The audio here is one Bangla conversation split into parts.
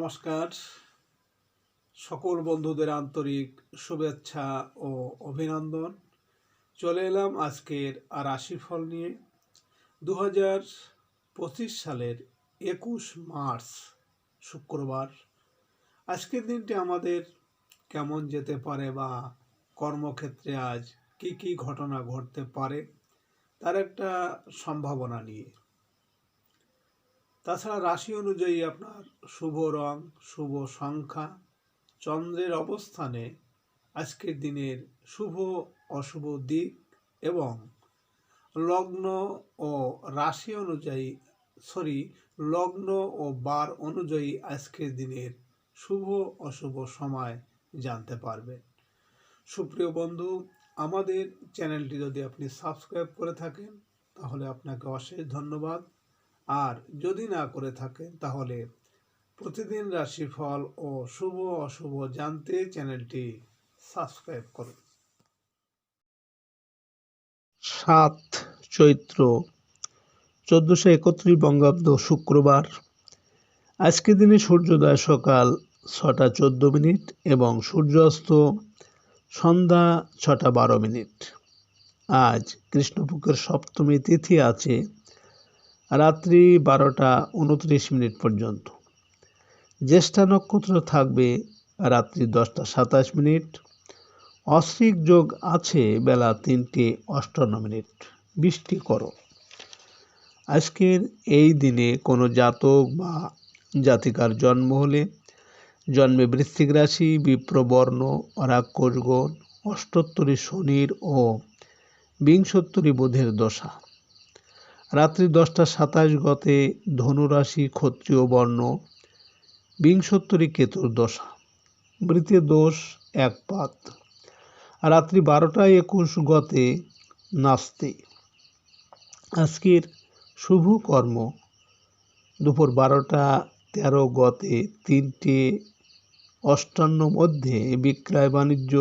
নমস্কার। সকল বন্ধুদের আন্তরিক শুভেচ্ছা ও অভিনন্দন। চলে এলাম আজকের রাশিফল নিয়ে। 2025 সালের 21 মার্চ শুক্রবার। আজকের দিনটি আমাদের কেমন যেতে পারে বা কর্মক্ষেত্রে আজ কি কি ঘটনা ঘটতে পারে তার একটা সম্ভাবনা নিয়ে। তাছাড়া রাশি অনুযায়ী আপনার শুভ রং, শুভ সংখ্যা, চন্দ্রের অবস্থানে আজকের দিনের শুভ অশুভ দিক এবং লগ্ন ও রাশি অনুযায়ী লগ্ন ও বার অনুযায়ী আজকের দিনের শুভ অশুভ সময় জানতে পারবেন। সুপ্রিয় বন্ধু, আমাদের চ্যানেলটি যদি আপনি সাবস্ক্রাইব করে থাকেন তাহলে আপনাকে অশেষ ধন্যবাদ। আর যদি না করে থাকেন তাহলে প্রতিদিন রাশিফল ও শুভ অশুভ জানতে চ্যানেলটি সাবস্ক্রাইব করুন। 7 চৈত্র 1431 বঙ্গাব্দ শুক্রবার। আজকের দিনে সূর্যোদয় সকাল 6টা 14 মিনিট এবং সূর্যাস্ত সন্ধ্যা 6টা 12 মিনিট। আজ কৃষ্ণপক্ষের সপ্তমী তিথি আছে রাত্রি 12টা 29 মিনিট পর্যন্ত। জ্যেষ্ঠা নক্ষত্র থাকবে রাত্রি 10টা 27 মিনিট। অশ্বিক যোগ আছে বেলা 3টে 58 মিনিট। বৃষ্টিকর। আজকের এই দিনে কোনো জাতক বা জাতিকার জন্ম হলে জন্মে বৃশ্চিক রাশি, বিপ্রবর্ণ, রাক্ষসগণ, অষ্টোত্তরী শনির ও বিংশোত্তরী বুধের দশা। রাত্রি 10টা 27 গতে ধনুরাশি, ক্ষত্রিয় বর্ণ, বিংশোত্তরী কেতুর দশা। মৃতে দোষ একপাত। রাত্রি 12টা 21 গতে নাস্তি। আজকের শুভ কর্ম দুপুর 12টা 13 গতে 3টে 58 মধ্যে বিক্রয় বাণিজ্য,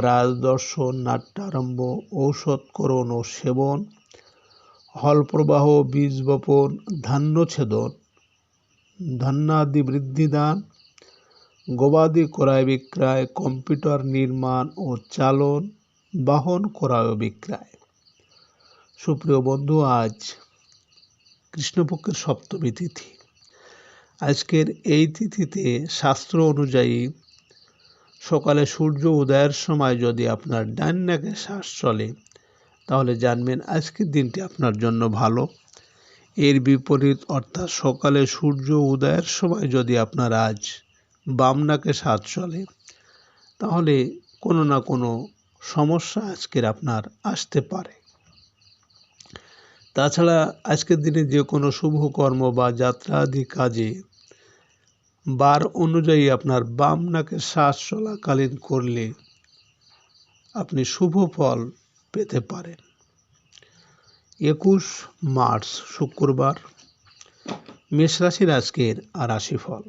রাজদর্শন, নাট্যারম্ভ, ঔষধকরণ ও সেবন, হল প্রবাহ, বীজ বপন, ধান্য ছেদন, ধান্যাদি বৃদ্ধিদান, গবাদি ক্রয় বিক্রয়, কম্পিউটার নির্মাণ ও চালন, বাহন ক্রয় ও বিক্রয়। সুপ্রিয় বন্ধু, আজ কৃষ্ণপক্ষের সপ্তমী তিথি। আজকের এই তিথিতে শাস্ত্র অনুযায়ী সকালে সূর্য উদয়ের সময় যদি আপনার ডান নাকে শ্বাস চলে তাহলে জানবেন আজকের দিনটি আপনার জন্য ভালো। এর বিপরীত অর্থাৎ সকালে সূর্য উদয়ের সময় যদি আপনার আজ বাম নাকে শ্বাস চলে তাহলে কোনো না কোনো সমস্যা আজকের আপনার আসতে পারে। তাছাড়া আজকের দিনে যে কোনো শুভ কর্ম বা যাত্রা আদি কাজে বার অনুযায়ী আপনার বাম নাকে শ্বাস চলাকালীন করলে আপনি শুভ ফল পেতে পারেন। 21 মার্চ শুক্রবার। মেষ রাশির আজকের রাশিফল।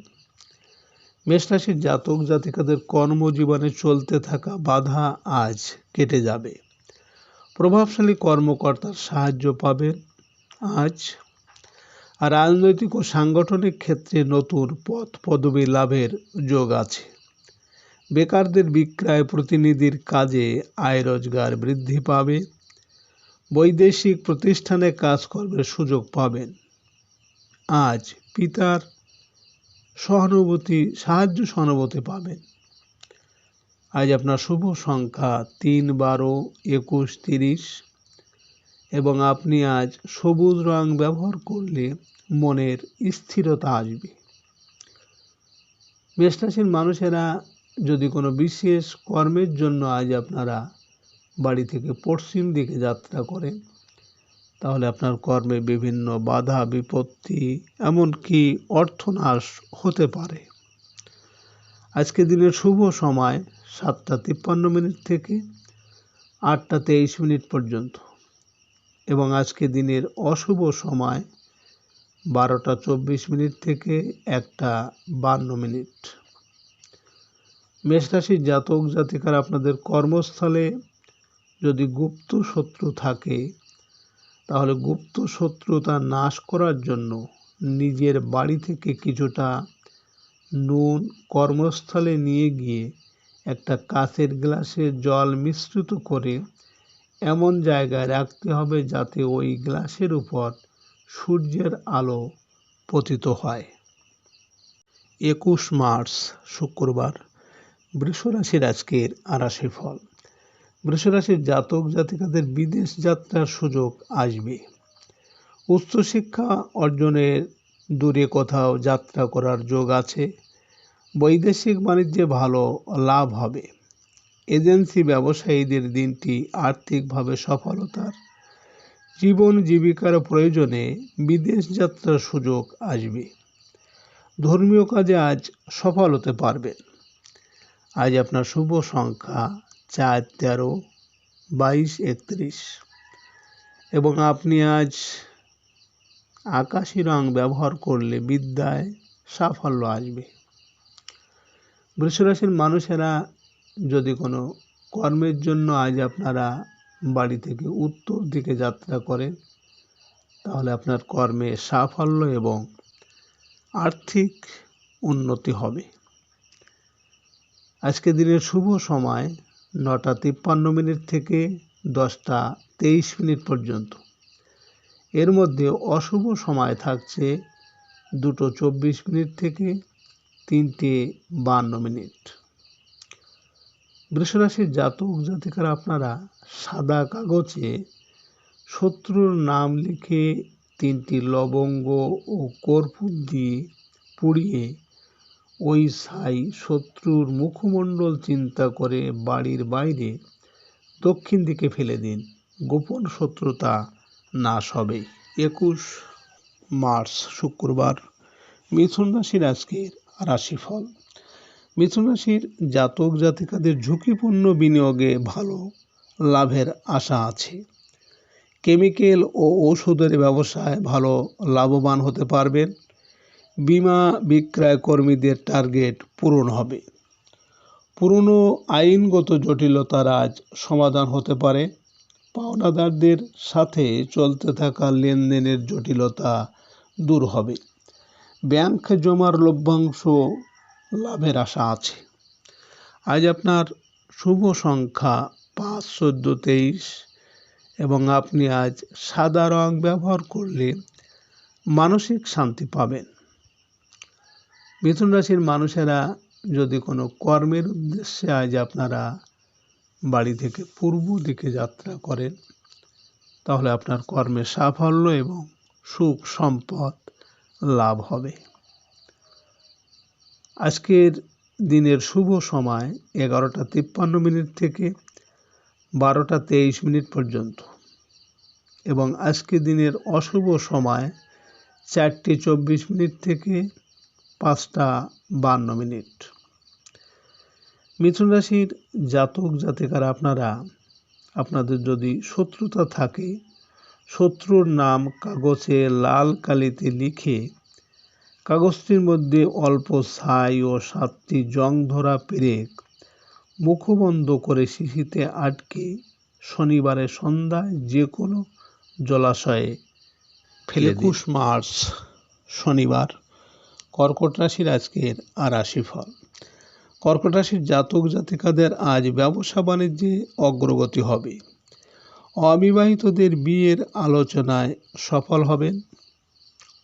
মেষ রাশির জাতক জাতিকাদের কর্মজীবনে চলতে থাকা বাধা আজ কেটে যাবে। প্রভাবশালী কর্মকর্তার সাহায্য পাবেন আজ। রাজনৈতিক ও সাংগঠনিক ক্ষেত্রে নতুন পদ পদবি লাভের যোগ আছে। বেকারদের বিক্রয় প্রতিনিধির কাজে আয় রোজগার বৃদ্ধি পাবে। বৈদেশিক প্রতিষ্ঠানে কাজকর্মের সুযোগ পাবেন। আজ পিতার সাহায্য সহানুভূতি পাবেন। আজ আপনার শুভ সংখ্যা 3, 12, 21, 30 এবং আপনি আজ সবুজ রং ব্যবহার করলে মনের স্থিরতা আসবে। মেষ রাশির মানুষেরা যদি কোনো বিশেষ কর্মের জন্য আজ আপনারা বাড়ি থেকে পশ্চিম দিকে যাত্রা করেন তাহলে আপনার কর্মে বিভিন্ন বাধা বিপত্তি এমনকি অর্থনাশ হতে পারে। আজকে দিনের শুভ সময় 7টা 53 মিনিট থেকে 8টা 23 মিনিট পর্যন্ত এবং আজকে দিনের অশুভ সময় 12টা 24 মিনিট থেকে 1টা 52 মিনিট। মেষ রাশির জাতক জাতিকারা আপনাদের কর্মস্থলে যদি গুপ্ত শত্রু থাকে তাহলে গুপ্ত শত্রুতা নাশ করার জন্য নিজের বাড়ি থেকে কিছুটা নুন কর্মস্থলে নিয়ে গিয়ে একটা কাচের গ্লাসে জল মিশ্রিত করে এমন জায়গায় রাখতে হবে যাতে ওই গ্লাসের উপর সূর্যের আলো পতিত হয়। 21 মার্চ শুক্রবার বৃষ রাশির আজকের রাশিফল। বৃষ রাশির জাতক জাতিকাদের বিদেশ যাত্রার সুযোগ আসবে। উচ্চশিক্ষা অর্জনের দূরে কোথাও যাত্রা করার যোগ আছে। বৈদেশিক বাণিজ্যে ভালো লাভ হবে। এজেন্সি ব্যবসায়ীদের দিনটি আর্থিকভাবে সফলতার। জীবন জীবিকার প্রয়োজনে বিদেশ যাত্রার সুযোগ আসবে। ধর্মীয় কাজে আজ সফল হতে পারবেন। আজ আপনার শুভ সংখ্যা 4, 13, 22, 31 এবং আপনি আজ আকাশি রং ব্যবহার করলে বিদ্যায় সাফল্য আসবে। বৃষ রাশির মানুষেরা যদি কোনো কর্মের জন্য আজ আপনারা বাড়ি থেকে উত্তর দিকে যাত্রা করেন, তাহলে আপনার কর্মে সাফল্য এবং আর্থিক উন্নতি হবে। আজকে দিনের শুভ সময় 9:53 থেকে 10:23 পর্যন্ত। এর মধ্যে অশুভ সময় থাকছে 2:24 থেকে 3:52। বৃষ রাশির জাতক জাতিকারা আপনারা সাদা কাগজে শত্রুর নাম লিখে 3টি লবঙ্গ ও কর্পূর দিয়ে পুড়িয়ে ওই ছাই শত্রুর মুখমণ্ডল চিন্তা করে বাড়ির বাইরে দক্ষিণ দিকে ফেলে দিন। গোপন শত্রুতা নাশ হবে। 21 মার্চ শুক্রবার মিথুন রাশির আজকের রাশিফল। মিথুন রাশির জাতক জাতিকাদের ঝুঁকিপূর্ণ বিনিয়োগে ভালো লাভের আশা আছে। কেমিক্যাল ও ওষুধের ব্যবসায় ভালো লাভবান হতে পারবেন। বীমা বিক্রয় কর্মীদের টার্গেট পূরণ হবে। পুরনো আইনগত জটিলতার আজ সমাধান হতে পারে। পাওনাদারদের সাথে চলতে থাকা লেনদেনের জটিলতা দূর হবে। ব্যাংক জমার লভ্যাংশ লাভের আশা আছে। আজ আপনার শুভ সংখ্যা 5, 14, 23 এবং আপনি আজ সাদা রং ব্যবহার করলে মানসিক শান্তি পাবেন। মিথুন রাশির মানুষেরা যদি কোনো কর্মের উদ্দেশ্যে আজ আপনারা বাড়ি থেকে পূর্ব দিকে যাত্রা করেন, তাহলে আপনার কর্মে সাফল্য এবং সুখ সম্পদ লাভ হবে। আজকের দিনের শুভ সময় 11:53 থেকে 12:23 পর্যন্ত এবং আজকের দিনের অশুভ সময় 4:24 থেকে 5:52। মিথুন রাশির জাতক জাতিকারা আপনারা আপনাদের যদি শত্রুতা থাকে, শত্রুর নাম কাগজে লাল কালিতে লিখে কাগজটির মধ্যে অল্প ছাই ও 7টি জং ধরা পেরেক মুখবন্ধ করে শিশিতে আটকে শনিবারের সন্ধ্যায় যে কোনো জলাশয়ে ফেলে দিন। 21 মার্চ শনিবার কর্কট রাশির আজকের রাশিফল। কর্কট রাশির জাতক জাতিকাদের আজ ব্যবসা বাণিজ্যে অগ্রগতি হবে। অবিবাহিতদের বিয়ের আলোচনায় সফল হবেন।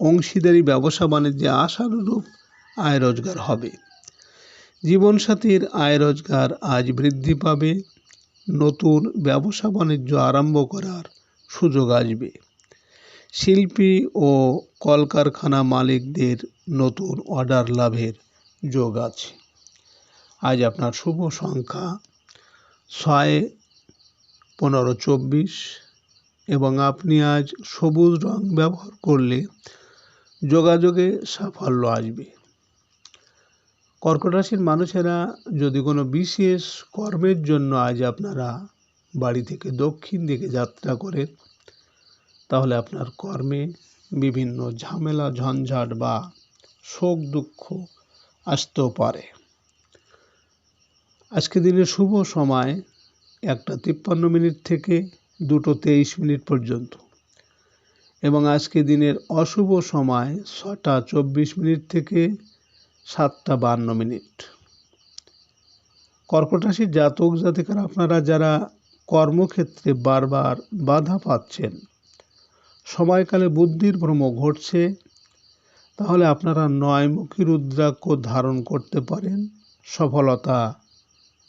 অংশীদারি ব্যবসা বাণিজ্যে আশানুরূপ আয় রোজগার হবে। জীবনসাথীর আয় রোজগার আজ বৃদ্ধি পাবে। নতুন ব্যবসা বাণিজ্য আরম্ভ করার সুযোগ আসবে। শিল্পী ও কলকারখানা মালিকদের নতুন অর্ডার লাভের যোগ আছে। আজ আপনার শুভ সংখ্যা 6, 15, 24 এবং আপনি আজ সবুজ রং ব্যবহার করলে যোগাযোগে সাফল্য আসবে। কর্কট রাশির মানুষেরা যদি কোনো বিশেষ কর্মের জন্য আজ আপনারা বাড়ি থেকে দক্ষিণ দিকে যাত্রা করেন, তাহলে আপনার কর্মে বিভিন্ন ঝামেলা ঝঞ্ঝাট বা শোক দুঃখ আসতেও পারে। আজকে দিনের শুভ সময় 1:53 থেকে 2:23 পর্যন্ত এবং আজকে দিনের অশুভ সময় 6:24 থেকে 7:52। কর্কট রাশির জাতক জাতিকারা আপনারা যারা কর্মক্ষেত্রে বারবার বাধা পাচ্ছেন, সময়কালে বুদ্ধির ভ্রম ঘটছে, তাহলে আপনারা 9মুখী রুদ্রাক্ষ ধারণ করতে পারেন। সফলতা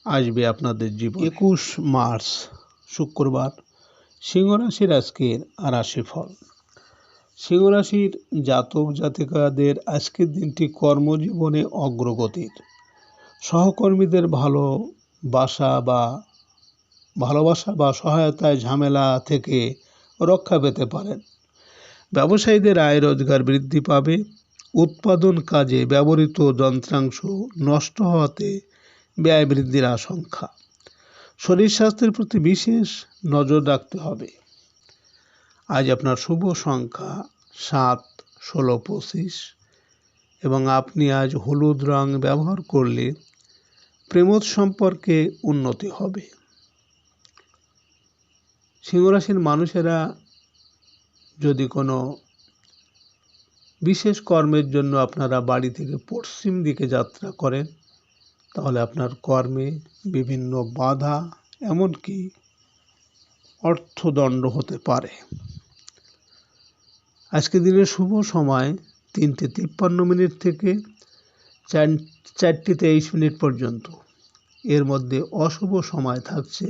আসবে আপনাদের জীবনে। 21 মার্চ শুক্রবার সিংহ রাশির আজকের রাশিফল। সিংহ রাশির জাতক জাতিকাদের আজকের দিনটি কর্মজীবনে অগ্রগতির, সহকর্মীদের ভালোবাসা বা সহায়তায় ঝামেলা থেকে রক্ষা পেতে পারেন। ব্যবসায়ীদের আয় রোজগার বৃদ্ধি পাবে। উৎপাদন কাজে ব্যবহৃত যন্ত্রাংশ নষ্ট হওয়াতে ব্যয় বৃদ্ধির আশঙ্কা। শরীর স্বাস্থ্যের প্রতি বিশেষ নজর রাখতে হবে। আজ আপনার শুভ সংখ্যা 7, 16, 25 এবং আপনি আজ হলুদ রং ব্যবহার করলে প্রেমোদ সম্পর্কে উন্নতি হবে। সিংহরাশির মানুষেরা যদি কোনো বিশেষ কর্মের জন্য আপনারা বাড়ি থেকে পশ্চিম দিকে যাত্রা করেন, তাহলে আপনার কর্মে বিভিন্ন বাধা, এমনকি অর্থদণ্ড হতে পারে। আজকে দিনের শুভ সময় 3:53 থেকে 4:23 পর্যন্ত। এর মধ্যে অশুভ সময় থাকছে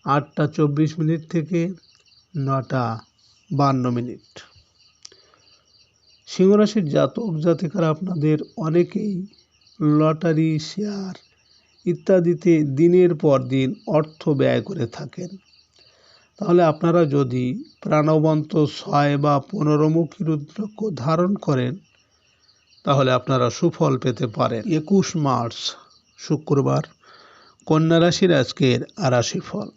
8:24 থেকে 9:52। সিংহরাশির জাতক জাতিকারা আপনাদের অনেকেই লটারি, শেয়ার ইত্যাদিতে দিনের পর দিন অর্থ ব্যয় করে থাকেন। তাহলে আপনারা যদি প্রাণবন্ত 6 বা 15মুখী রুদ্রাক্ষ ধারণ করেন, তাহলে আপনারা সুফল পেতে পারেন। 21 মার্চ শুক্রবার কন্যা রাশির আজকের রাশিফল।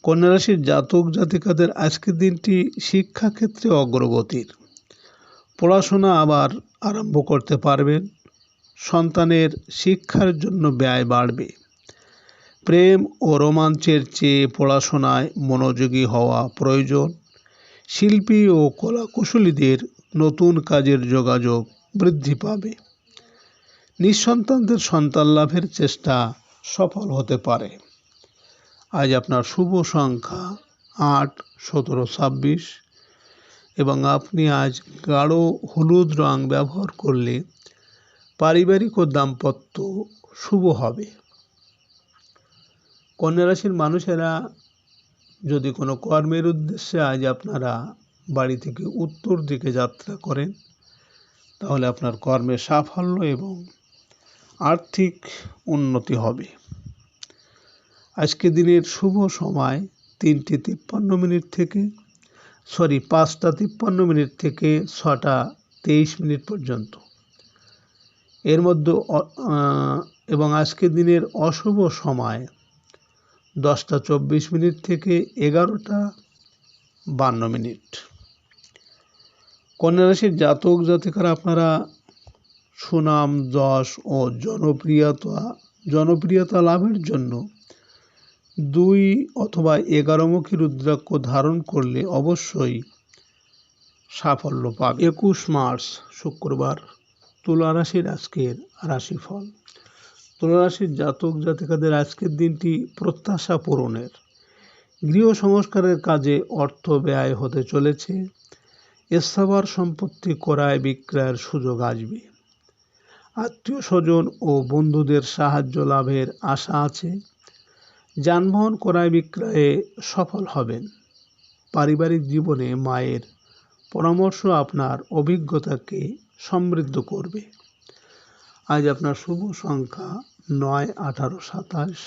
কন্যা রাশির জাতক জাতিকাদের আজকের দিনটি শিক্ষাক্ষেত্রে অগ্রগতির, পড়াশোনা আবার আরম্ভ করতে পারবেন। সন্তানের শিক্ষার জন্য ব্যয় বাড়বে। প্রেম ও রোমাঞ্চের চেয়ে পড়াশোনায় মনোযোগী হওয়া প্রয়োজন। শিল্পী ও কলাকুশলীদের নতুন কাজের যোগাযোগ বৃদ্ধি পাবে। নিঃসন্তানদের সন্তান লাভের চেষ্টা সফল হতে পারে। আজ আপনার শুভ সংখ্যা 8, 17, 26 এবং আপনি আজ গাঢ় হলুদ রং ব্যবহার করলে পারিবারিক ও দাম্পত্য শুভ হবে। কন্যা রাশির মানুষেরা যদি কোনো কর্মের উদ্দেশ্যে আজ আপনারা বাড়ি থেকে উত্তর দিকে যাত্রা করেন, তাহলে আপনার কর্মে সাফল্য এবং আর্থিক উন্নতি হবে। আজকে দিনের শুভ সময় 5:53 থেকে 6:23 পর্যন্ত। এর মধ্যে এবং আজকে দিনের অশুভ সময় 10:24 থেকে 11:52। কন্যা রাশির জাতক জাতিকারা আপনারা সুনাম, যশ ও জনপ্রিয়তা লাভের জন্য 2 অথবা 11মুখী রুদ্রাক্ষ ধারণ করলে অবশ্যই সাফল্য পাবে। 21 মার্চ শুক্রবার তুলা রাশির আজকের রাশিফল। তুলা রাশির জাতক জাতিকাদের আজকের দিনটি প্রত্যাশা পূরণের, গৃহ সংস্কারের কাজে অর্থ ব্যয় হতে চলেছে। স্থাবর সম্পত্তি ক্রয় বিক্রয়ের সুযোগ আসবে। আত্মীয় স্বজন ও বন্ধুদের সাহায্য লাভের আশা আছে। যানবাহন ক্রয় বিক্রয়ে সফল হবেন। পারিবারিক জীবনে মায়ের পরামর্শ আপনার অভিজ্ঞতাকে সমৃদ্ধ করবে। আজ আপনার শুভ সংখ্যা 9, 18, 27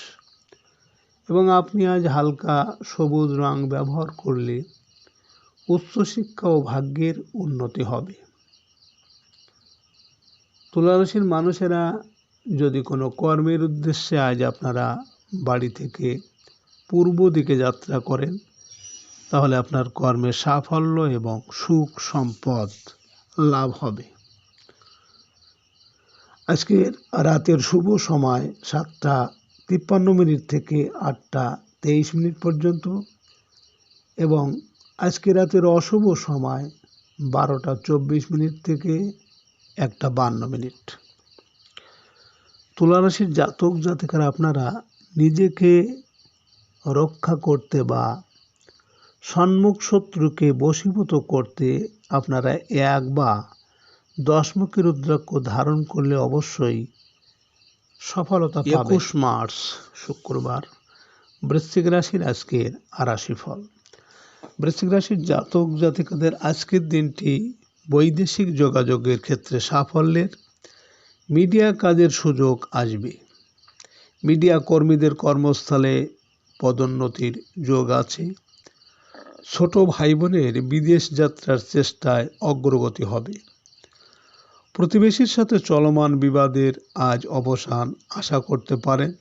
এবং আপনি আজ হালকা সবুজ রং ব্যবহার করলে উচ্চশিক্ষা ও ভাগ্যের উন্নতি হবে। তুলা রাশির মানুষেরা যদি কোনো কর্মের উদ্দেশ্যে আজ আপনারা বাড়ি থেকে পূর্ব দিকে যাত্রা করেন, তাহলে আপনার কর্মে সাফল্য এবং সুখ সম্পদ লাভ হবে। আজকের রাতের শুভ সময় 7:53 থেকে 8:23 পর্যন্ত এবং আজকে রাতের অশুভ সময় 12:24 থেকে 1:52। তুলা রাশির জাতক জাতিকারা আপনারা নিজেকে রক্ষা করতে বা সম্মুখ শত্রুকে বশীভূত করতে আপনারা 1 বা 10 মুখী রুদ্রাক্ষ ধারণ করলে অবশ্যই সফলতা পাবেন। 21 মার্চ শুক্রবার বৃশ্চিক রাশির আজকের রাশিফল। বৃশ্চিক রাশির জাতক জাতিকাদের আজকের দিনটি বৈদেশিক যোগাযোগের ক্ষেত্রে সাফল্যের, মিডিয়া কাজের সুযোগ আসবে। মিডিয়া কর্মীদের কর্মস্থলে পদোন্নতির যোগ আছে। ছোট ভাই বোনের বিদেশ যাত্রার চেষ্টায় অগ্রগতি হবে। প্রতিবেশীর সাথে চলমান বিবাদের আজ অবসান আশা করতে পারেন।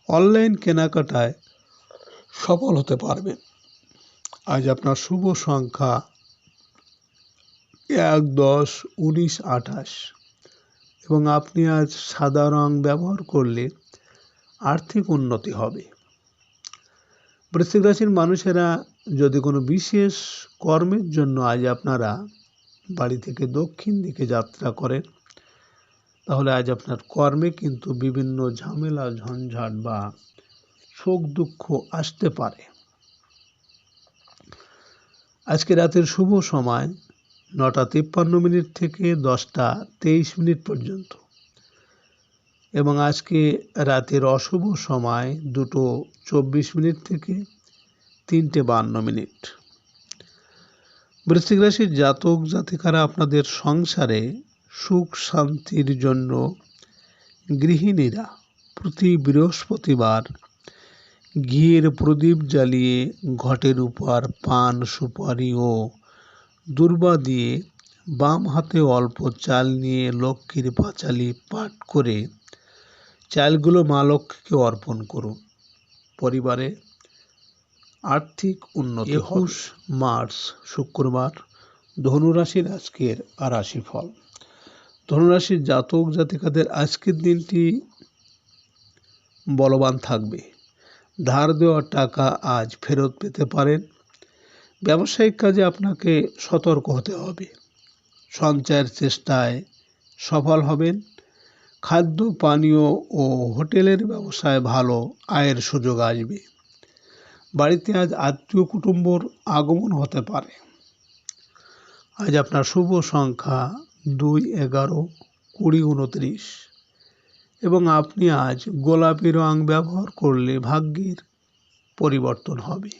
অনলাইন কেনাকাটায় সফল হতে পারবেন। আজ আপনার শুভ সংখ্যা 1, 10, 19, 28 এবং আপনি আজ সাদা রং ব্যবহার করলে আর্থিক উন্নতি হবে। বৃশ্চিক রাশির মানুষেরা যদি কোনো বিশেষ কর্মের জন্য আজ আপনারা বাড়ি থেকে দক্ষিণ দিকে যাত্রা করেন, তাহলে আজ আপনার কর্মে কিন্তু বিভিন্ন ঝামেলা ঝঞ্ঝাট বা শোক দুঃখ আসতে পারে। আজকে রাতের শুভ সময় 9:53 থেকে 10:23 পর্যন্ত এবং আজকে রাতের অশুভ সময় 2:24 থেকে 3:52। বৃশ্চিক রাশির জাতক জাতিকারা আপনাদের সংসারে সুখ শান্তির জন্য গৃহিণীরা প্রতি বৃহস্পতিবার ঘিয়ের প্রদীপ জ্বালিয়ে ঘটের উপর পান সুপারি ও দূর্বা দিয়ে বাম হাতে অল্প চাল নিয়ে লক্ষ্মীর পাঁচালী পাঠ করে চালগুলো মা লক্ষ্মীকে অর্পণ করুন। পরিবারে আর্থিক উন্নতি। 21 মার্চ শুক্রবার ধনুরাশির আজকের রাশিফল। ধনুরাশির জাতক জাতিকাদের আজকের দিনটি বলবান থাকবে। ধার দেওয়া টাকা আজ ফেরত পেতে পারেন। ব্যবসায়িক কাজে আপনাকে সতর্ক হতে হবে। সঞ্চয়ের চেষ্টায় সফল হবেন। খাদ্য পানীয় ও হোটেলের ব্যবসায় ভালো আয়ের সুযোগ আসবে। বাড়িতে আজ আত্মীয় কুটুম্বর আগমন হতে পারে। আজ আপনার শুভ সংখ্যা 2, 11, 20, 29 এবং আপনি আজ গোলাপি রং ব্যবহার করলে ভাগ্যের পরিবর্তন হবে।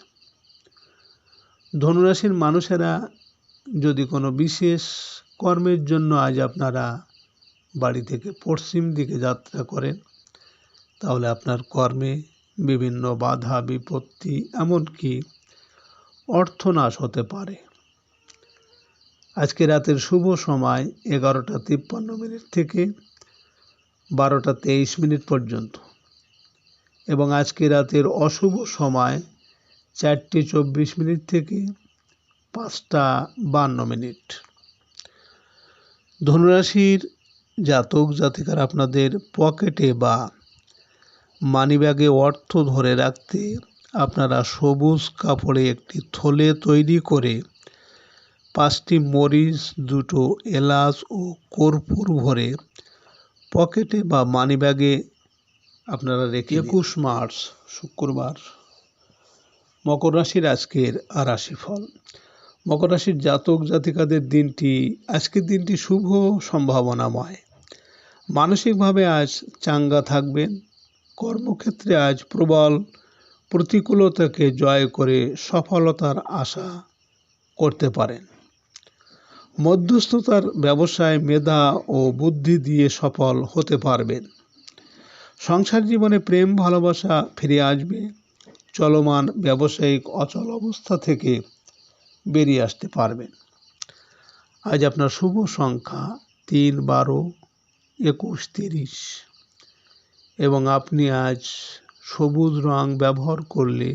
ধনুরাশির মানুষেরা যদি কোনো বিশেষ কর্মের জন্য আজ আপনারা বাড়ি থেকে পশ্চিম দিকে যাত্রা করেন, তাহলে আপনার কর্মে বিভিন্ন বাধা বিপত্তি এমনকি অর্থনাশ হতে পারে। আজকে রাতের শুভ সময় 11:53 থেকে 12:23 পর্যন্ত এবং আজকে রাতের অশুভ সময় 4:24 থেকে 5:52। ধনুরাশির জাতক জাতিকারা আপনাদের পকেটে বা মানিব্যাগে অর্থ ধরে রাখতে আপনারা সবুজ কাপড়ে একটি থলে তৈরি করে 5টি মরিচ, 2টো এলাচ ও কর্পূর ভরে পকেটে বা মানিব্যাগে আপনারা রেখে 21 মার্চ শুক্রবার মকর রাশির আজকের রাশিফল। মকর রাশির জাতক জাতিকাদের আজকের দিনটি শুভ সম্ভাবনাময়। মানসিকভাবে আজ চাঙ্গা থাকবেন। কর্মক্ষেত্রে আজ প্রবল প্রতিকূলতাকে জয় করে সফলতার আশা করতে পারেন। মধ্যস্থতার ব্যবসায় মেধা ও বুদ্ধি দিয়ে সফল হতে পারবেন। সংসার জীবনে প্রেম ভালোবাসা ফিরে আসবে। চলমান ব্যবসায়িক অচল অবস্থা থেকে বেরিয়ে আসতে পারবেন। আজ আপনার শুভ সংখ্যা 3, 12, 21, 30 এবং আপনি আজ সবুজ রং ব্যবহার করলে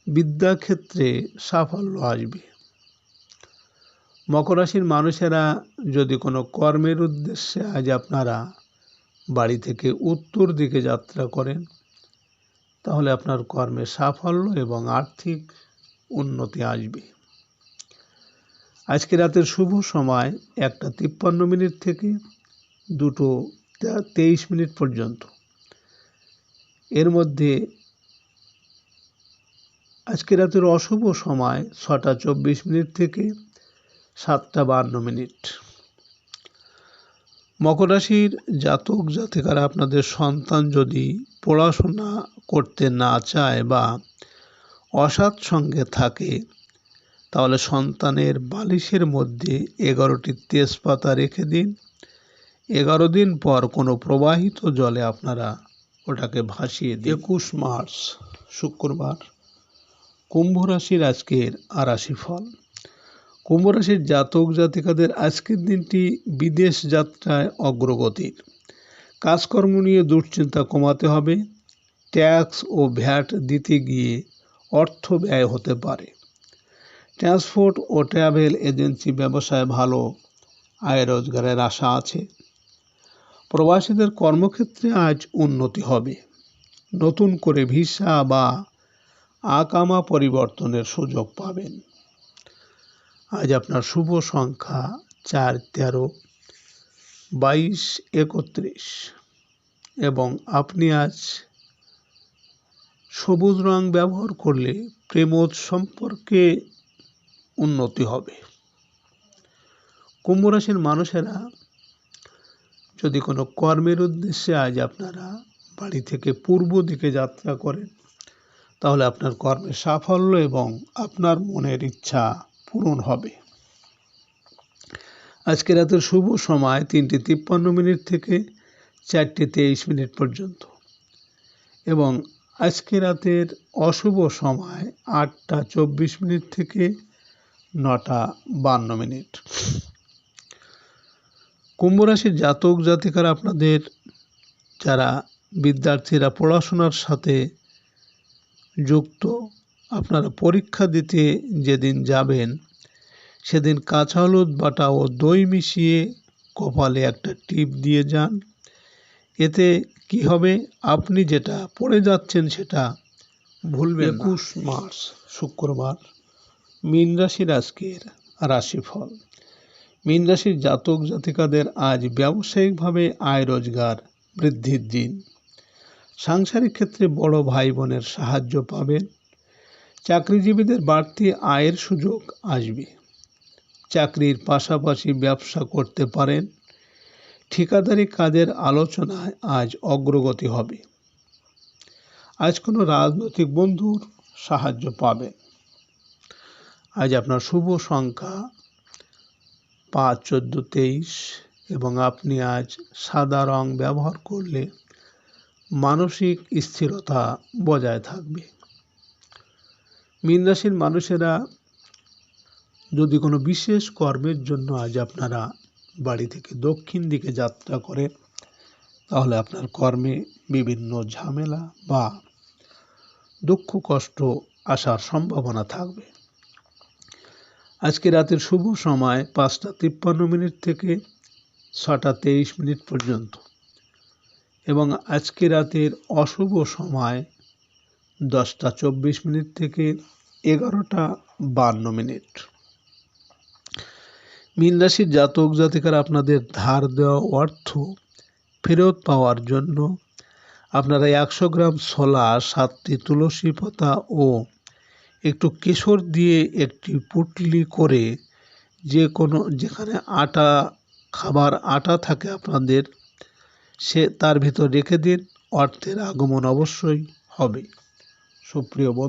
বিদ্যাক্ষেত্রে সাফল্য আসবে। মকর রাশির মানুষেরা যদি কোনো কর্মের উদ্দেশ্যে আজ আপনারা বাড়ি থেকে উত্তর দিকে যাত্রা করেন, তাহলে আপনার কর্মে সাফল্য এবং আর্থিক উন্নতি আসবে। আজকে রাতের শুভ সময় 1:53 থেকে 7টা 23 মিনিট পর্যন্ত। এর মধ্যে আজকে রাতের অশুভ সময় 6টা 24 মিনিট থেকে 7টা 52 মিনিট। মকর রাশির জাতক জাতিকারা আপনাদের সন্তান যদি পড়াশোনা করতে না চায় বা অসৎ সঙ্গে থাকে, তাহলে সন্তানের বালিশের মধ্যে 11টি তেজপাতা রেখে দিন। 11 দিন পর কোনো প্রবাহিত জলে আপনারা ওটাকে ভাসিয়ে দিন। 21 মার্চ শুক্রবার, কুম্ভ রাশির আজকের রাশিফল। কুম্ভ রাশির জাতক জাতিকাদের আজকের দিনটি বিদেশ যাত্রায় অগ্রগতির। কাজকর্ম নিয়ে দুশ্চিন্তা কমাতে হবে। ট্যাক্স ও ভ্যাট দিতে গিয়ে অর্থ ব্যয় হতে পারে। ট্রান্সপোর্ট ও ট্রাভেল এজেন্সি ব্যবসায় ভালো আয় রোজগারের আশা আছে। প্রবাসীদের কর্মক্ষেত্রে আজ উন্নতি হবে। নতুন করে ভিসা বা আকামা পরিবর্তনের সুযোগ পাবেন। আজ আপনার শুভ সংখ্যা 4, 13, 22, 31 এবং আপনি আজ সবুজ রং ব্যবহার করলে প্রেমজ সম্পর্কে উন্নতি হবে। কুম্ভ রাশির মানুষেরা যদি কোনো কর্মের উদ্দেশ্যে আজ আপনারা বাড়ি থেকে পূর্ব দিকে যাত্রা করেন, তাহলে আপনার কর্মে সাফল্য এবং আপনার মনের ইচ্ছা পূরণ হবে। আজকে রাতের শুভ সময় 3টি 53 মিনিট থেকে 4টি 23 মিনিট পর্যন্ত এবং আজকে রাতের অশুভ সময় 8টা 24 মিনিট থেকে 9টা 52 মিনিট। কুম্ভ রাশির জাতক জাতিকারা আপনাদের যারা বিদ্যার্থীরা পড়াশোনার সাথে যুক্ত, আপনারা পরীক্ষা দিতে যেদিন যাবেন সেদিন কাঁচা হলুদ বাটা ও দই মিশিয়ে কপালে একটা টিপ দিয়ে যান। এতে কি হবে, আপনি যেটা পড়ে যাচ্ছেন সেটা ভুলবেন না। 21 মার্চ শুক্রবার, মীন রাশির আজকের রাশিফল। মীন রাশির জাতক জাতিকাদের আজ ব্যবসায়িকভাবে আয় রোজগার বৃদ্ধির দিন। সাংসারিক ক্ষেত্রে বড় ভাই বোনের সাহায্য পাবেন। চাকরিজীবীদের বাড়তি আয়ের সুযোগ আসবে। চাকরির পাশাপাশি ব্যবসা করতে পারেন। ঠিকাদারি কাজের আলোচনায় আজ অগ্রগতি হবে। আজ কোনো রাজনৈতিক বন্ধুর সাহায্য পাবেন। আজ আপনার শুভ সংখ্যা 5, 14, 23 এবং আপনি আজ সাদা রং ব্যবহার করলে মানসিক স্থিরতা বজায় থাকবে। মীন রাশির মানুষেরা যদি কোনো বিশেষ কর্মের জন্য আজ আপনারা বাড়ি থেকে দক্ষিণ দিকে যাত্রা করেন, তাহলে আপনার কর্মে বিভিন্ন ঝামেলা বা দুঃখ কষ্ট আসার সম্ভাবনা থাকবে। আজকে রাতের শুভ সময় 5টা 53 মিনিট থেকে 6টা 23 মিনিট পর্যন্ত এবং আজকে রাতের অশুভ সময় 10টা 24 মিনিট থেকে 11টা 52 মিনিট। মীন রাশির জাতক জাতিকারা আপনাদের ধার দেওয়া অর্থ ফেরত পাওয়ার জন্য আপনারা 100 গ্রাম ছোলা, 7টি তুলসী পাতা ও একটু কেশর দিয়ে একটি পুটলি করে যেখানে আটা, খাবার আটা থাকে আপনাদের, তার ভিতর রেখে দিন। অর্থের আগমন অবশ্যই হবে। সুপ্রিয় বন্ধু।